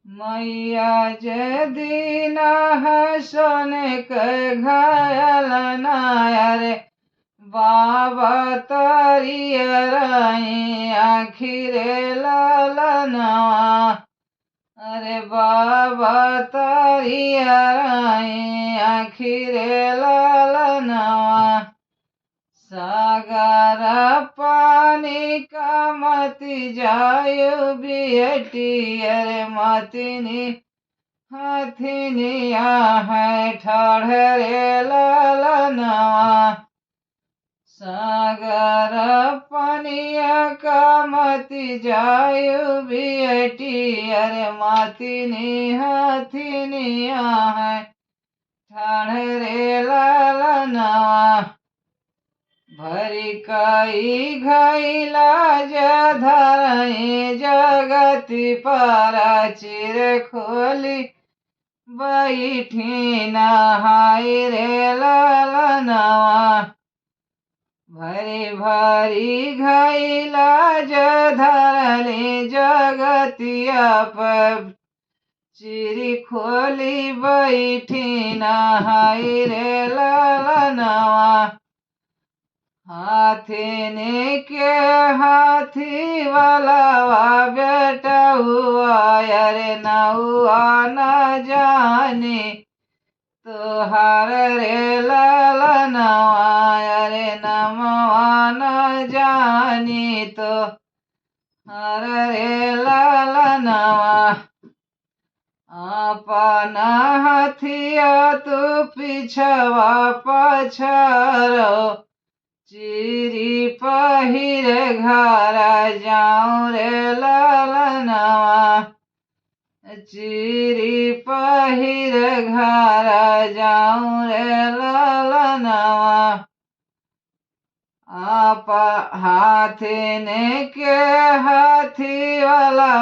मैया जे दीना है सोने के घायल नायर बाबा तरियर आखिरे लालनवा। अरे बाबा तरियर आखिरे लालनवा। सागर पानी का मती जायु बेटी अरे मतिनी हथिनिया है ठाढ़रे लालनवा। सागर पनिया का मती जायु बेटी अरे मतिनी हथिनिया है ठाढ़रे लालनवा। भरी कई घैला जधरई जगति पारा चिर खोली बैठी नहाई रे लालनवा। भरी भरी घैला जधरली जगतिया पर चिरी खोली बैठी नहाई रे लालनवा। हाथी के हाथी वाला बेटा हुआ अरे नहुआ न जाने तुहार रे लालनवा। अरे नमवा न जानी तो हर रे लालनवा। अपन हथिया तू पिछवा पछरो चिरी पहिर घर जाऊं रे लालनवा। चिरी पहिर घर जाऊं रे लालनवा। आप हाथी के हाथी वाला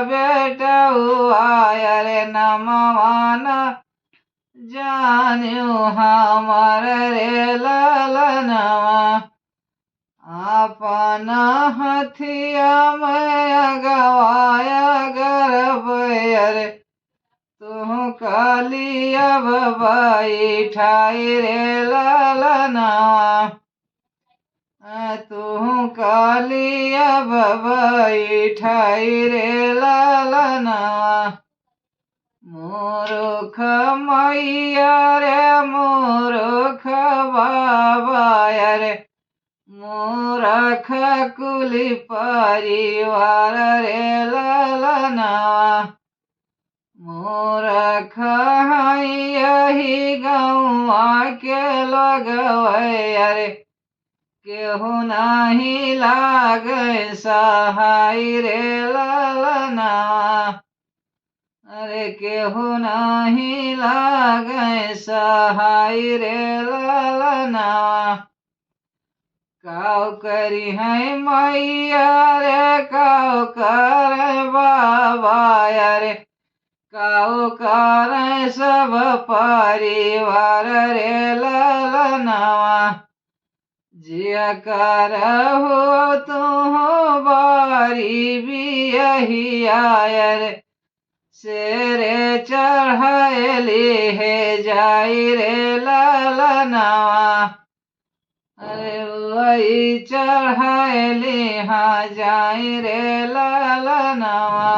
बेटा हुआ अरे नमवा न जान्यू हमर रे लालनवा। अपन हथिया में गवाया गर्भ अरे तू काली अब बैठाई रे लालनवा। तू काली अब बैठाई रे लालनवा। मूर्ख मैया रे मूर्ख बाबा अरे मूर्ख कुली परिवार रे लालनवा। मूर्ख यही गौआ के लोग अरे केहू नहीं लागे सहाय रे लालनवा। अरे केहू नहीं लागे सहाय रे लालनवा। काऊ करी है मैया रे काऊ कर बाबा अरे काऊ कर सब परिवार रे लालनवा। जिया कर हो तू बारी बियहिया अरे शेरे चढ़ायली है जाई रे लालनवा। अरे वही चढ़ायली हाँ जाई रे लालनवा।